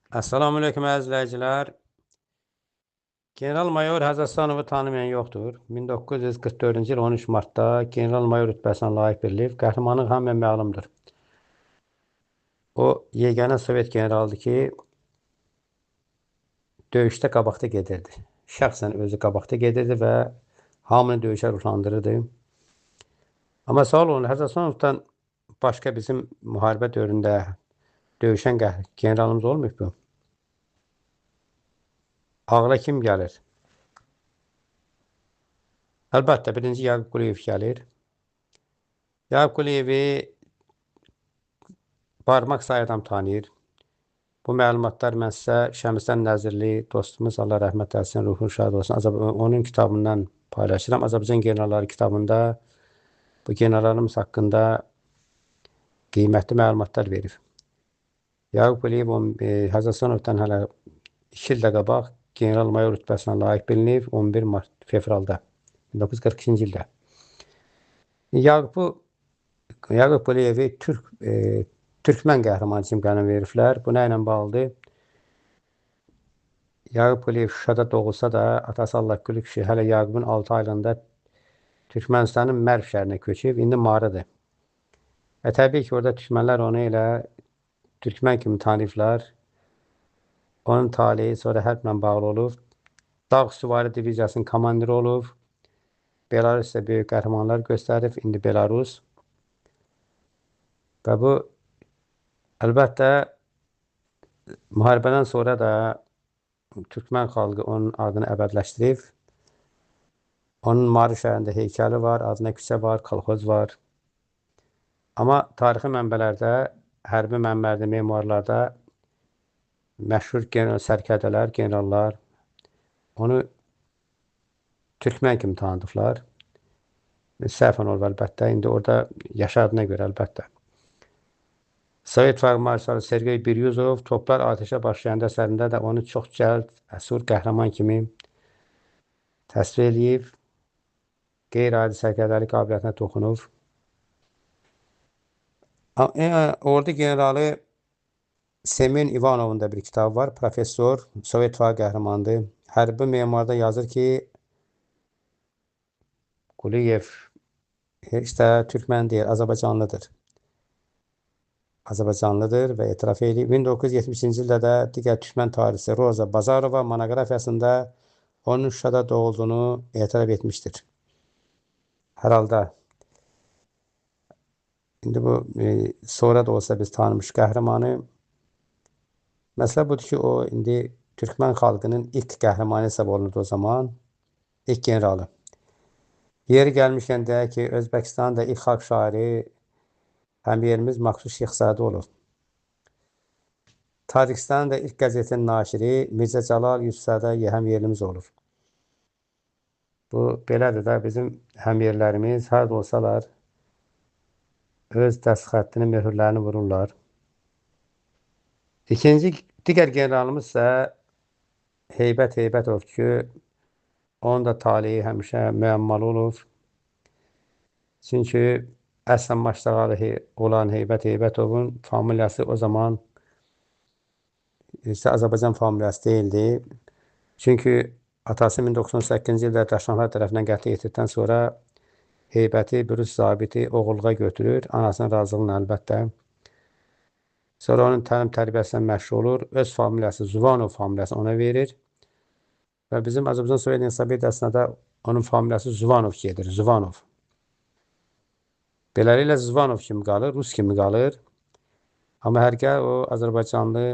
Assalamualaikum əziz izləyicilər. General-mayor Həzəsanovu tanımayan yoxdur. 1944-cü il 13 martda general-mayor rütbəsinə layiq verilib. Qəhrəmanlıq hamıya məlumdur. O, yeganə Sovet generalıdır ki, döyüşdə qabaqda gedirdi. Şəxsən özü qabaqda gedirdi və hamını döyüşə ruhlandırırdı. Amma sağ olun, Həzəsanovdan başqa bizim müharibə dövründə döyüşən generalımız olmayıb bu. Ağla kim gəlir? Əlbəttə, birinci Yaqub Quliyev gəlir. Yaqub Quliyevi barmaq sayı adam tanıyır. Bu məlumatlar mən sizə Şəmsdən Nəzirli dostumuz, Allah rəhmət etsin, ruhu şad olsun, onun kitabından paylaşıram. Azərbaycan generalları kitabında bu generallarımız haqqında qiymətli məlumatlar verir. Yaqub Quliyev Həzəsanovdan hələ 2 ildə qabaq general-mayor rütbəsinə layiq bilinib 11 fevralda 1942-ci ildə. Yaqub Quliyevi Türkmən qəhrəmanı kimi qənəm veriblər. Bu nə ilə bağlıdır? Yaqub Quliyev Şuşada doğulsa da, atası Allahgülü kişi hələ Yaqubun 6 aylığında Türkmənistanın Mərv şəhərinə köçüb, indi Marıdır. Və təbii ki, orada Türkmənlər onu elə Türkmən kimi tanıyıblar. Onun talihi sonra hərblə bağlı olub. Dağ Süvari Diviziyasının komandiri olub. Belarusda böyük qəhrəmanlar göstərib, indi Belarus. Və bu, əlbəttə, müharibədən sonra da Türkmən xalqı onun adını əbədləşdirib. Onun Marı şəhərində heykəli var, adına küçə var, kolxoz var. Amma tarixi mənbələrdə, hərbi mənbələrdə, memuarlarda məşhur sərkərdələr, generallar onu Türkmən kimi tanıdıqlar. Səhvən olub əlbəttə, indi orada yaşadığına görə əlbəttə. Sovet İttifaqı marşalı Sergey Biryuzov Toplar Ateşə başlayanda əsərində də onu çox cəld, əsur qəhrəman kimi təsvir edib, qeyri-adi sərkərdəlik qabiliyyətinə toxunub. Ordu generalı Semen İvanovun da bir kitabı var. Professor, Sovet İttifaqı qəhrəmanıdır. Hərbi memuarda yazır ki, Quliyev heç də Türkmən deyil, Azərbaycanlıdır. Azərbaycanlıdır və etiraf edib. 1970-ci ildə də digər Türkmən tarixçisi Roza Bazarova monoqrafiyasında onun Şuşada doğulduğunu etiraf etmişdir. Hər halda indi bu sonra da olsa biz tanımış qəhrəmanı. Məsələ budur ki, o indi Türkmən xalqının ilk qəhrəmanı hesab olundu o zaman, ilk generalı. Yeri gəlmişkən deyək ki, Özbəkistanın da ilk xalq şairi həmyerimiz Maksud Şexzadə olub. Tacikistanın da ilk qəzetinin naşiri Mirzə Cəlal Yusufzadə həmyerimiz olub. Bu, belədir də bizim həmyerlərimiz harada olsalar öz dəst xəttini, möhürlərini vururlar. İkinci digər generalımız isə Heybət Heybətov ki, onun da talihi həmişə müəmmalı olub. Çünki əslən Maştağalı olan Heybət Heybətovun familiyası o zaman Azərbaycan familiyası deyildi. Çünki atası 1918-ci ildə Daşnaqlar tərəfindən qətlə yetirdikdən sonra Heybəti bir rus zabiti oğulluğa götürür, anasının razılığıyla əlbəttə. Sonra onun təlim tərbiyəsindən məşğul olur, öz familiyası, Zuvanov familiyası ona verir. Və bizim Azərbaycan Sovet Ensiklopediyasında da onun familiyası Zuvanov gedir, Zuvanov. Beləliklə Zuvanov kimi qalır, Rus kimi qalır. Amma hərgə o Azərbaycanlı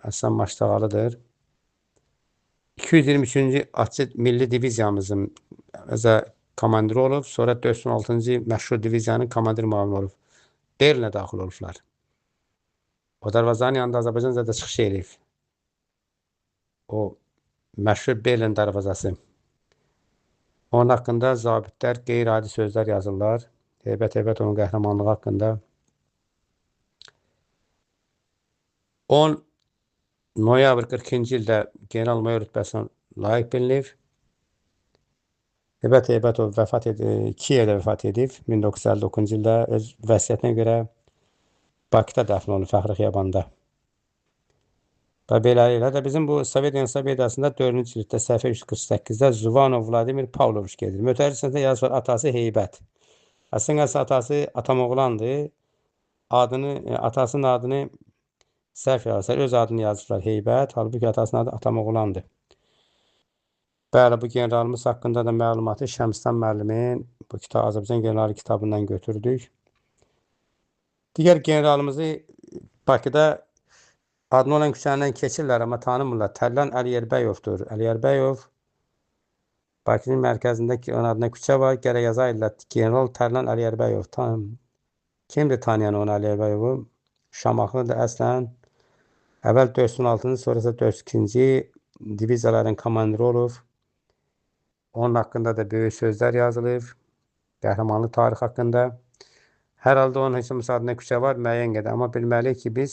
Əsən Maştağalıdır. 223-cü Atçı Milli Diviziyamızın komandiri olub, sonra 416-cı məşhur diviziyanın komandir müavini olub. Berlinə daxil olublar. O darvazanın yanında Azərbaycan zədə çıxış edib. O məşhur Berlin darvazası. Onun haqqında zabitlər qeyri-adi sözlər yazırlar. Heybət onun qəhrəmanlığı haqqında. 10 noyabr 42-ci ildə general-mayor rütbəsinə layiq bilinib. Heybət Heybətov 2 yerdə vəfat edib. 1959-cu ildə öz vəsiyyətinə görə Bakıda dəfn olunub, Fəxri Xiyabanında. Və beləliklə də bizim bu Sovet ensiklopediyasında 4-cü cilddə səhifə 148-də Zuvanov Vladimir Pavloviç gedir. Mütərcimdə yazır atası Heybət. Əslində atası Atamoğlandır. Atasının adını səhv yazırlar. Öz adını yazırlar Heybət. Halbuki atasının adı Atamoğlandır. Bəli, bu generalımız haqqında da məlumatı Şəmsdən müəllimin bu kitab Azərbaycan generalı kitabından götürdük. Digər generalımızı Bakıda adını olan küçəndən keçirlər, amma tanımırlar. Tərlan Əliyərbəyovdur. Əliyərbəyov Bakının mərkəzindəki onun adına küçə var. Gərək yazaydılar. General Tərlan Əliyərbəyov. Kimdir tanıyan onu Əliyərbəyovu? Şamaxıdır əslən. Əvvəl 416-cı, sonrası 402-ci diviziyaların komandiri olub. Onun haqqında da böyük sözlər yazılıb. Qəhrəmanlıq tarix haqqında. Hər halda onun heç olmasa adına küçə var, müəyyən qədər. Amma bilməliyik ki,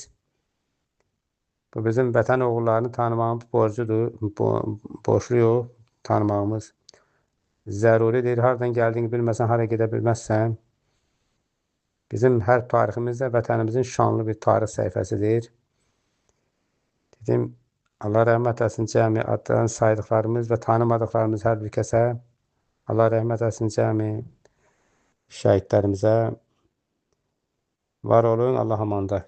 bu bizim vətən oğullarını tanımağımız borcudur. Borçluyuq, tanımağımız zəruridir. Hardan gəldiyini bilməsən, hara gedə bilməzsən. Bizim hər tariximiz də vətənimizin şanlı bir tarix səhifəsidir. Dedim, Allah rəhmət etsin cəmi adlarını saydıqlarımız və tanımadıqlarımız hər bir kəsə. Allah rəhmət etsin cəmi şəhidlərimizə. Var olun, Allah amanda.